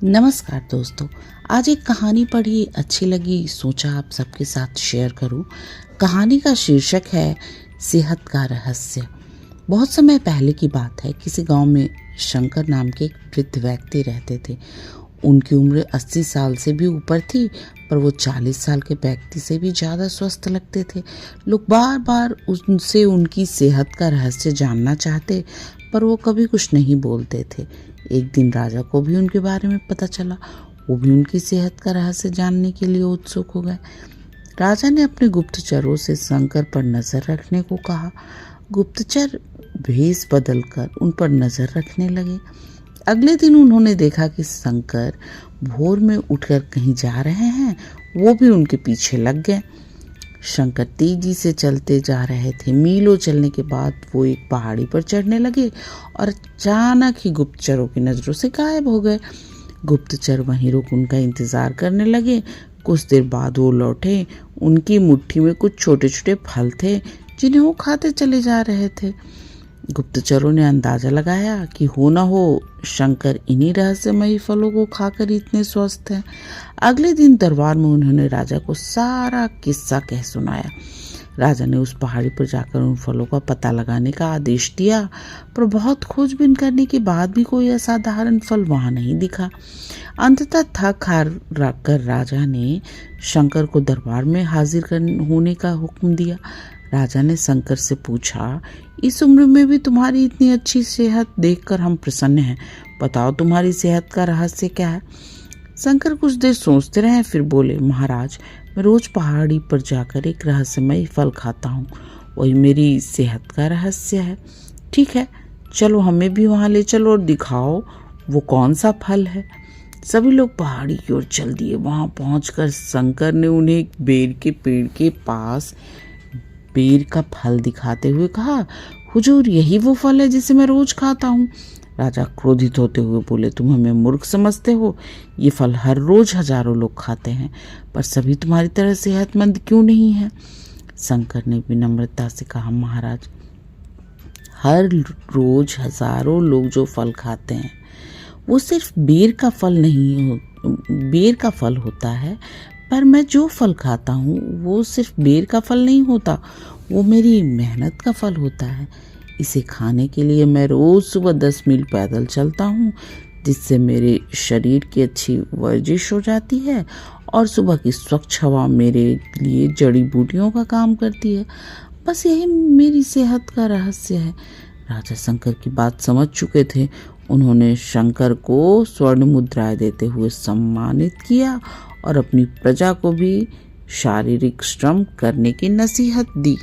नमस्कार दोस्तों। आज एक कहानी पढ़ी, अच्छी लगी, सोचा आप सबके साथ शेयर करूं। कहानी का शीर्षक है सेहत का रहस्य। बहुत समय पहले की बात है। किसी गांव में शंकर नाम के एक वृद्ध व्यक्ति रहते थे। उनकी उम्र 80 साल से भी ऊपर थी, पर वो 40 साल के व्यक्ति से भी ज़्यादा स्वस्थ लगते थे। लोग बार बार उनसे उनकी सेहत का रहस्य जानना चाहते, पर वो कभी कुछ नहीं बोलते थे। एक दिन राजा को भी उनके बारे में पता चला। वो भी उनकी सेहत का रहस्य जानने के लिए उत्सुक हो गए। राजा ने अपने गुप्तचरों से शंकर पर नजर रखने को कहा। गुप्तचर भेष बदलकर उन पर नजर रखने लगे। अगले दिन उन्होंने देखा कि शंकर भोर में उठकर कहीं जा रहे हैं। वो भी उनके पीछे लग गए। शंकर तेजी से चलते जा रहे थे। मीलों चलने के बाद वो एक पहाड़ी पर चढ़ने लगे और अचानक ही गुप्तचरों की नजरों से गायब हो गए। गुप्तचर वहीं रुक उनका इंतजार करने लगे। कुछ देर बाद वो लौटे। उनकी मुट्ठी में कुछ छोटे छोटे फल थे जिन्हें वो खाते चले जा रहे थे। गुप्तचरों ने अंदाजा लगाया कि हो ना हो शंकर इन्हीं रहस्यमयी फलों को खाकर इतने स्वस्थ हैं। अगले दिन दरबार में उन्होंने राजा को सारा किस्सा कह सुनाया। राजा ने उस पहाड़ी पर जाकर उन फलों का पता लगाने का आदेश दिया, पर बहुत खोजबीन करने के बाद भी कोई असाधारण फल वहां नहीं दिखा। अंततः थक हार कर राजा ने शंकर को दरबार में हाजिर होने का हुक्म दिया। राजा ने शंकर से पूछा, इस उम्र में भी तुम्हारी इतनी अच्छी सेहत देखकर हम प्रसन्न हैं। बताओ तुम्हारी सेहत का रहस्य क्या है? शंकर कुछ देर सोचते रहे, फिर बोले, महाराज, मैं रोज पहाड़ी पर जाकर एक रहस्यमयी फल खाता हूँ। वही मेरी सेहत का रहस्य है। ठीक है, चलो हमें भी वहां ले चलो और दिखाओ वो कौन सा फल है। सभी लोग पहाड़ी की ओर चल दिए। वहां पहुंचकर शंकर ने उन्हें एक बेर के पेड़ के पास बेर का फल दिखाते हुए कहा, हुजूर, यही वो फल है जिसे मैं रोज खाता हूँ। राजा क्रोधित होते हुए बोले, तुम हमें मूर्ख समझते हो? ये फल हर रोज हजारों लोग खाते हैं, पर सभी तुम्हारी तरह सेहतमंद क्यों नहीं है? शंकर ने विनम्रता से कहा, महाराज, हर रोज हजारों लोग जो फल खाते हैं वो सिर्फ बेर का फल होता है, पर मैं जो फल खाता हूँ वो सिर्फ बेर का फल नहीं होता, वो मेरी मेहनत का फल होता है। इसे खाने के लिए मैं रोज सुबह 10 मील पैदल चलता हूँ, जिससे मेरे शरीर की अच्छी वर्जिश हो जाती है और सुबह की स्वच्छ हवा मेरे लिए जड़ी बूटियों का काम करती है। बस यही मेरी सेहत का रहस्य है। राजा शंकर की बात समझ चुके थे। उन्होंने शंकर को स्वर्ण मुद्राएं देते हुए सम्मानित किया और अपनी प्रजा को भी शारीरिक श्रम करने की नसीहत दी।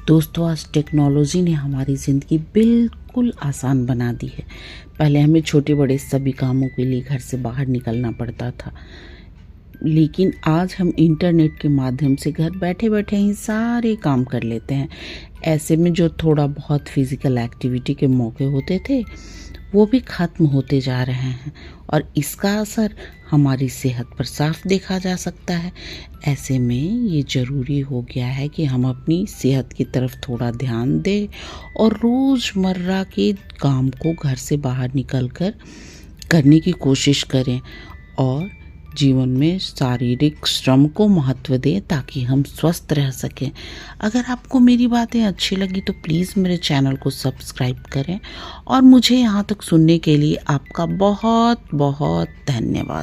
दोस्तों, आज टेक्नोलॉजी ने हमारी ज़िंदगी बिल्कुल आसान बना दी है। पहले हमें छोटे बड़े सभी कामों के लिए घर से बाहर निकलना पड़ता था, लेकिन आज हम इंटरनेट के माध्यम से घर बैठे बैठे ही सारे काम कर लेते हैं। ऐसे में जो थोड़ा बहुत फिजिकल एक्टिविटी के मौके होते थे वो भी खत्म होते जा रहे हैं और इसका असर हमारी सेहत पर साफ देखा जा सकता है। ऐसे में ये ज़रूरी हो गया है कि हम अपनी सेहत की तरफ थोड़ा ध्यान दें और रोज़मर्रा के काम को घर से बाहर निकलकर करने की कोशिश करें और जीवन में शारीरिक श्रम को महत्व दें ताकि हम स्वस्थ रह सकें। अगर आपको मेरी बातें अच्छी लगी तो प्लीज़ मेरे चैनल को सब्सक्राइब करें और मुझे यहाँ तक सुनने के लिए आपका बहुत बहुत धन्यवाद।